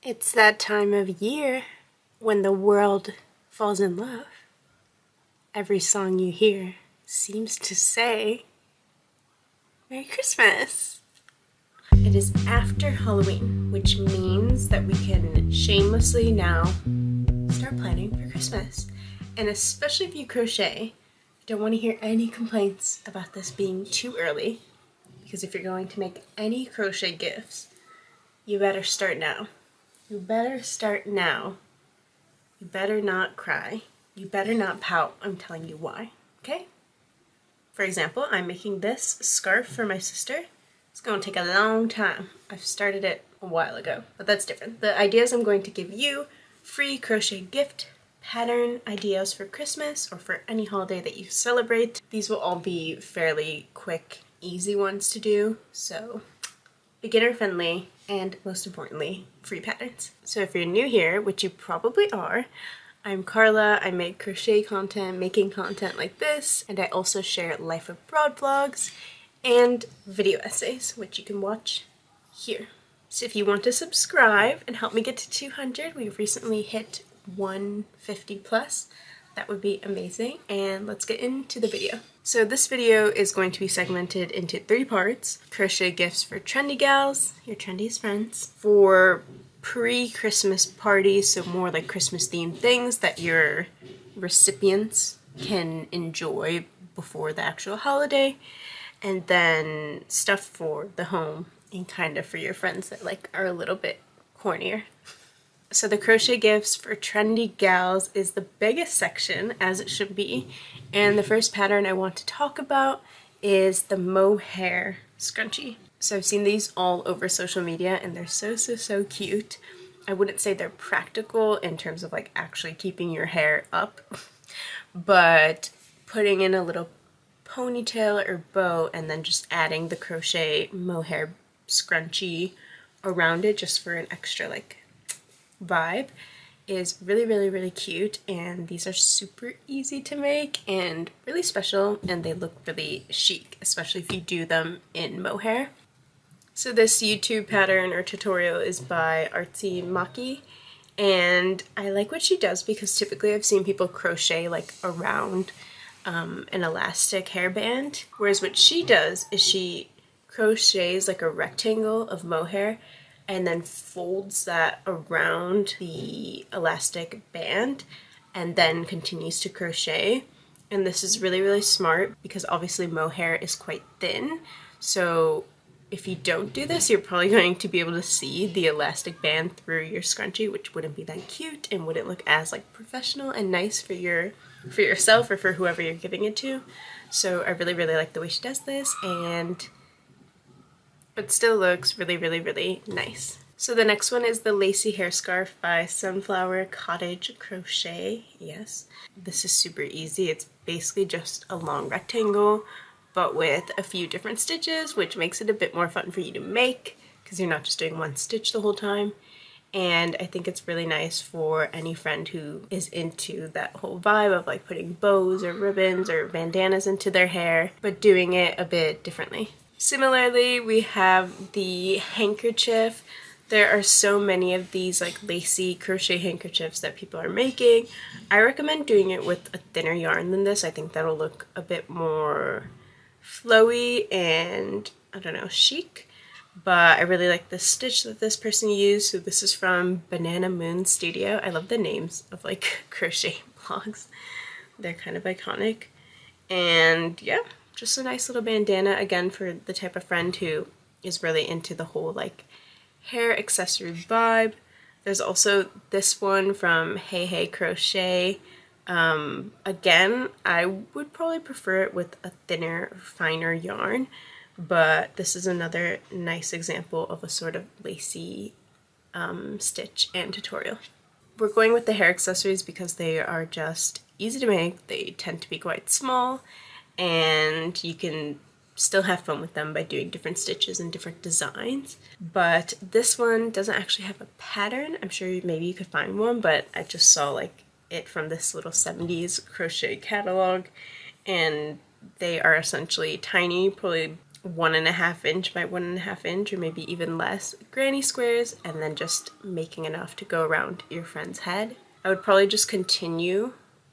It's that time of year when the world falls in love. Every song you hear seems to say, Merry Christmas! It is after Halloween, which means that we can shamelessly now start planning for Christmas. And especially if you crochet, I don't want to hear any complaints about this being too early, because if you're going to make any crochet gifts, you better start now. You better start now. You better not cry. You better not pout. I'm telling you why, okay? For example, I'm making this scarf for my sister. It's going to take a long time. I've started it a while ago, but that's different. The ideas I'm going to give you, free crochet gift pattern ideas for Christmas or for any holiday that you celebrate. These will all be fairly quick, easy ones to do, so beginner friendly, and most importantly, free patterns. So if you're new here, which you probably are, I'm Carla. I make crochet content, making content like this, and I also share life abroad vlogs and video essays, which you can watch here. So if you want to subscribe and help me get to 200, we've recently hit 150 plus. That would be amazing, and let's get into the video. So this video is going to be segmented into 3 parts. Crochet gifts for trendy gals, your trendiest friends, for pre-Christmas parties, so more like Christmas themed things that your recipients can enjoy before the actual holiday, and then stuff for the home and kind of for your friends that like are a little bit cornier. So the crochet gifts for trendy gals is the biggest section, as it should be, and the first pattern I want to talk about is the mohair scrunchie. So I've seen these all over social media and they're so cute. I wouldn't say they're practical in terms of like actually keeping your hair up, but putting in a little ponytail or bow and then just adding the crochet mohair scrunchie around it just for an extra like vibe is really cute, and these are super easy to make and really special, and they look really chic, especially if you do them in mohair. So this YouTube pattern or tutorial is by Artsy Maki, and I like what she does because typically I've seen people crochet like around an elastic hairband, whereas what she does is she crochets like a rectangle of mohair and then folds that around the elastic band and then continues to crochet. And this is really smart because obviously mohair is quite thin, so if you don't do this, you're probably going to be able to see the elastic band through your scrunchie, which wouldn't be that cute and wouldn't look as like professional and nice for yourself or for whoever you're giving it to. So I really like the way she does this, and but still looks really nice. So the next one is the Lacy Hair Scarf by Sunflower Cottage Crochet. Yes, this is super easy. It's basically just a long rectangle, but with a few different stitches, which makes it a bit more fun for you to make because you're not just doing one stitch the whole time. And I think it's really nice for any friend who is into that whole vibe of like putting bows or ribbons or bandanas into their hair, but doing it a bit differently. Similarly, we have the handkerchief. There are so many of these like lacy crochet handkerchiefs that people are making. I recommend doing it with a thinner yarn than this. I think that'll look a bit more flowy and, I don't know, chic. But I really like the stitch that this person used. So this is from Banana Moon Studio. I love the names of like crochet blogs. They're kind of iconic. And yeah, just a nice little bandana, again, for the type of friend who is really into the whole like hair accessory vibe. There's also this one from Hey Crochet. Again, I would probably prefer it with a thinner, finer yarn, but this is another nice example of a sort of lacy stitch and tutorial. We're going with the hair accessories because they are just easy to make. They tend to be quite small, and you can still have fun with them by doing different stitches and different designs. But this one doesn't actually have a pattern. I'm sure maybe you could find one, but I just saw like it from this little 70s crochet catalog, and they are essentially tiny, probably 1.5 inch by 1.5 inch, or maybe even less, granny squares, and then just making enough to go around your friend's head. I would probably just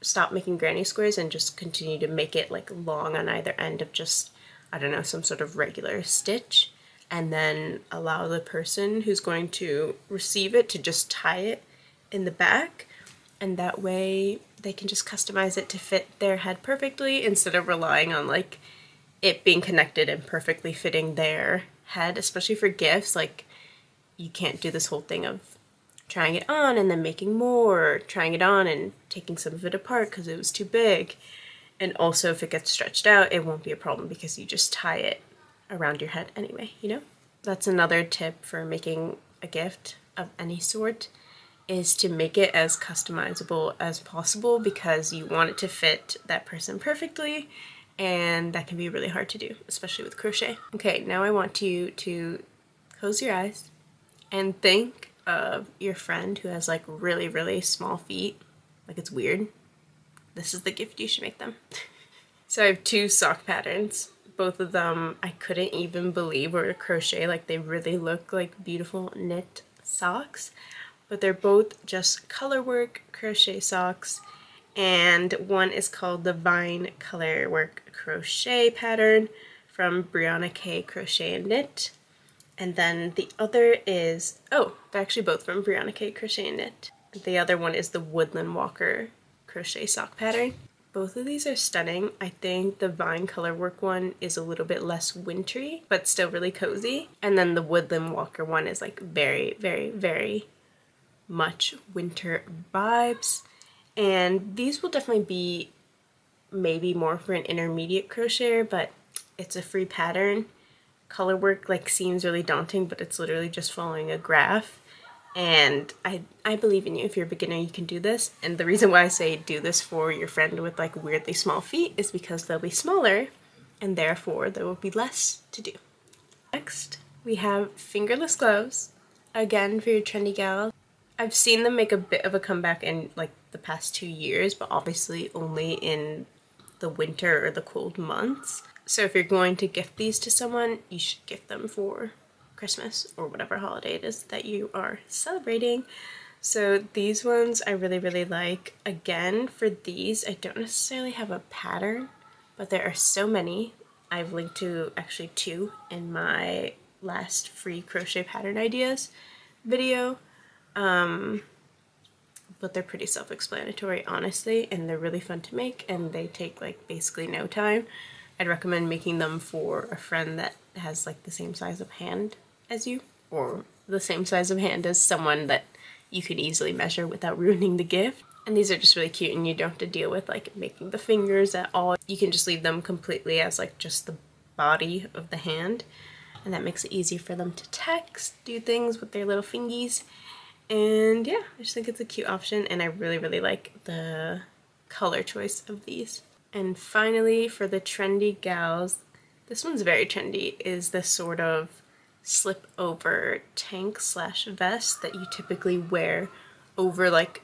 stop making granny squares and just continue to make it like long on either end of just, I don't know, some sort of regular stitch, and then allow the person who's going to receive it to just tie it in the back, and that way they can just customize it to fit their head perfectly instead of relying on like it being connected and perfectly fitting their head, especially for gifts. Like, you can't do this whole thing of trying it on and then making more, or trying it on and taking some of it apart because it was too big. And also if it gets stretched out, it won't be a problem because you just tie it around your head anyway, you know? That's another tip for making a gift of any sort, is to make it as customizable as possible because you want it to fit that person perfectly, and that can be really hard to do, especially with crochet. Okay, now I want you to close your eyes and think of your friend who has like really, really small feet. Like, it's weird. This is the gift you should make them. So I have 2 sock patterns. Both of them I couldn't even believe were crochet. Like, they really look like beautiful knit socks. But they're both just color work crochet socks. And one is called the Vine Color Work Crochet pattern from Brianna K Crochet and Knit. And then the other is, oh, they're actually both from Brianna K Crochet and Knit. The other one is the Woodland Walker Crochet sock pattern. Both of these are stunning. I think the Vine Color Work one is a little bit less wintry, but still really cozy. And then the Woodland Walker one is like very, very, very much winter vibes. And these will definitely be maybe more for an intermediate crocheter, but it's a free pattern. Color work like seems really daunting, but it's literally just following a graph. And I believe in you. If you're a beginner, you can do this. And the reason why I say do this for your friend with like weirdly small feet is because they'll be smaller and therefore there will be less to do. Next, we have fingerless gloves. Again, for your trendy gal. I've seen them make a bit of a comeback in like the past 2 years, but obviously only in the winter or the cold months. So if you're going to gift these to someone, you should gift them for Christmas or whatever holiday it is that you are celebrating. So these ones I really, really like. Again, for these, I don't necessarily have a pattern, but there are so many. I've linked to actually 2 in my last free crochet pattern ideas video. But they're pretty self-explanatory, honestly, and they're really fun to make, and they take like basically no time. I'd recommend making them for a friend that has like the same size of hand as you, or the same size of hand as someone that you can easily measure without ruining the gift. And these are just really cute, and you don't have to deal with like making the fingers at all. You can just leave them completely as like just the body of the hand, and that makes it easy for them to text, do things with their little fingies. And yeah, I just think it's a cute option, and I really, really like the color choice of these. And finally, for the trendy gals, this one's very trendy, is this sort of slip over tank slash vest that you typically wear over like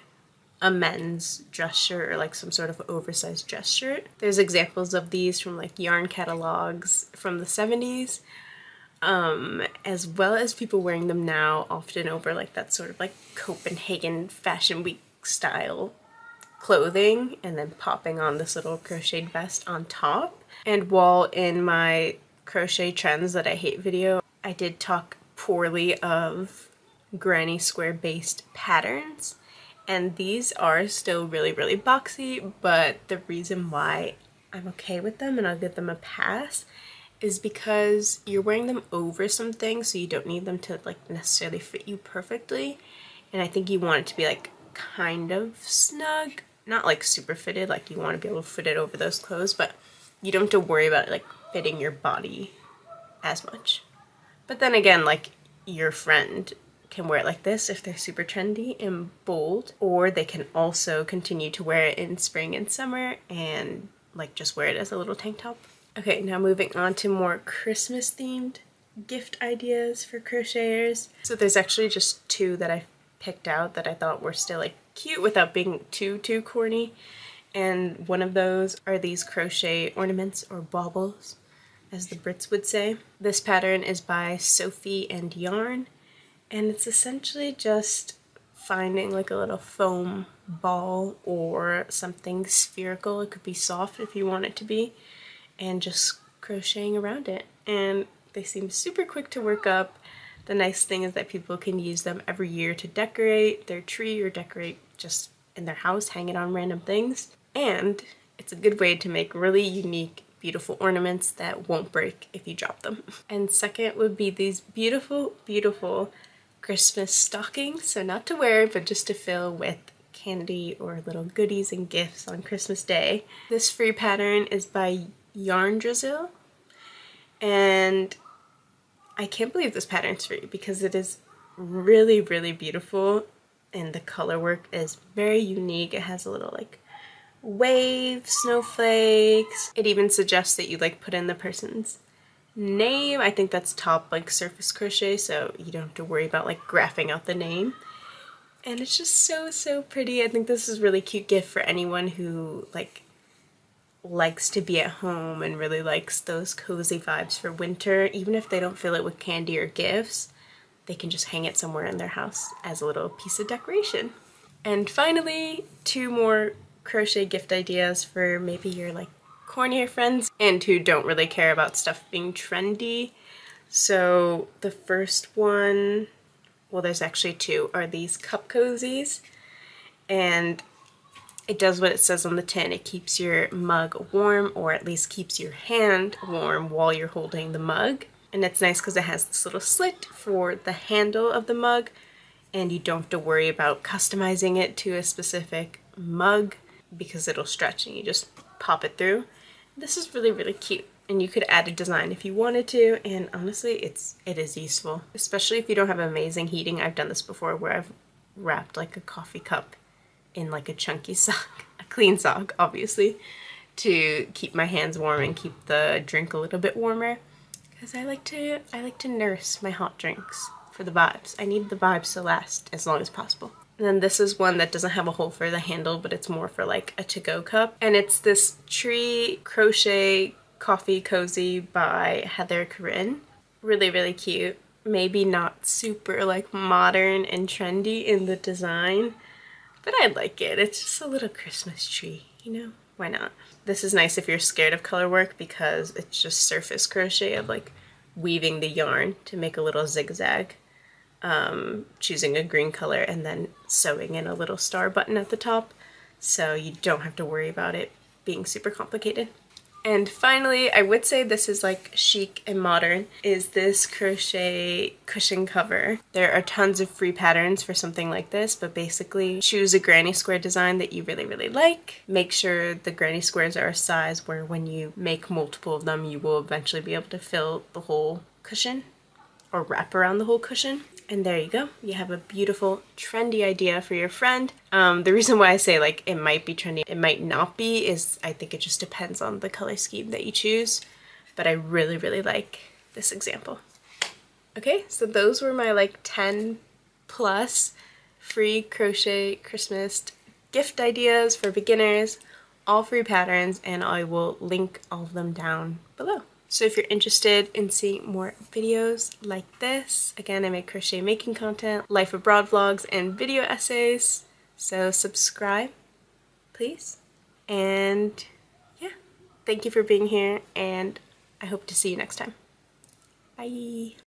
a men's dress shirt or like some sort of oversized dress shirt. There's examples of these from like yarn catalogs from the 70s. As well as people wearing them now, often over like that sort of like Copenhagen Fashion Week style clothing, and then popping on this little crocheted vest on top. And while in my crochet trends that I hate video, I did talk poorly of granny square based patterns, and these are still really, really boxy, but the reason why I'm okay with them and I'll give them a pass is because you're wearing them over something, so you don't need them to like necessarily fit you perfectly. And I think you want it to be like kind of snug, not like super fitted, like you want to be able to fit it over those clothes, but you don't have to worry about it like fitting your body as much. But then again, like your friend can wear it like this if they're super trendy and bold, or they can also continue to wear it in spring and summer and like just wear it as a little tank top. Okay, now moving on to more Christmas themed gift ideas for crocheters. So there's actually just 2 that I picked out that I thought were still like cute without being too corny. And one of those are these crochet ornaments or baubles. as the Brits would say. This pattern is by Sophie and Yarn, and it's essentially just finding like a little foam ball or something spherical. It could be soft if you want it to be, and just crocheting around it. And they seem super quick to work up. The nice thing is that people can use them every year to decorate their tree or decorate just in their house, hang it on random things. And it's a good way to make really unique, beautiful ornaments that won't break if you drop them. And second would be these beautiful, beautiful Christmas stockings. So not to wear, but just to fill with candy or little goodies and gifts on Christmas Day. This free pattern is by Yarn Drizzle, and I can't believe this pattern's free because it is really, really beautiful, and the color work is very unique. It has a little like wave, snowflakes. It even suggests that you like put in the person's name. I think that's top like surface crochet, so you don't have to worry about like graphing out the name. And it's just so, so pretty. I think this is a really cute gift for anyone who likes to be at home and really likes those cozy vibes for winter. Even if they don't fill it with candy or gifts, they can just hang it somewhere in their house as a little piece of decoration. And finally, 2 more crochet gift ideas for maybe your like cornier friends and who don't really care about stuff being trendy. So the first one, well, there's actually 2, are these cup cozies, and it does what it says on the tin. It keeps your mug warm, or at least keeps your hand warm while you're holding the mug. And it's nice because it has this little slit for the handle of the mug, and you don't have to worry about customizing it to a specific mug because it'll stretch and you just pop it through. This is really, really cute, and you could add a design if you wanted to, and honestly it is useful, especially if you don't have amazing heating. I've done this before where I've wrapped like a coffee cup in like a chunky sock, a clean sock obviously, to keep my hands warm and keep the drink a little bit warmer, because I like to nurse my hot drinks for the vibes. I need the vibes to last as long as possible. And then this is one that doesn't have a hole for the handle, but it's more for like a to-go cup, and it's this tree crochet coffee cozy by Heather Corinne. Really, really cute. Maybe not super like modern and trendy in the design, but I like it. It's just a little Christmas tree, you know? Why not? This is nice if you're scared of color work because it's just surface crochet of like weaving the yarn to make a little zigzag, choosing a green color and then sewing in a little star button at the top, so you don't have to worry about it being super complicated. And finally, I would say this is like chic and modern, is this crochet cushion cover. There are tons of free patterns for something like this, but basically choose a granny square design that you really, really like. Make sure the granny squares are a size where when you make multiple of them, you will eventually be able to fill the whole cushion or wrap around the whole cushion. And there you go. You have a beautiful, trendy idea for your friend. The reason why I say like it might be trendy, it might not be, is I think it just depends on the color scheme that you choose. But I really, really like this example. Okay, so those were my like 10 plus free crochet Christmas gift ideas for beginners, all free patterns, and I will link all of them down below. So if you're interested in seeing more videos like this, again, I make crochet making content, life abroad vlogs, and video essays. So subscribe, please. And yeah, thank you for being here, and I hope to see you next time. Bye.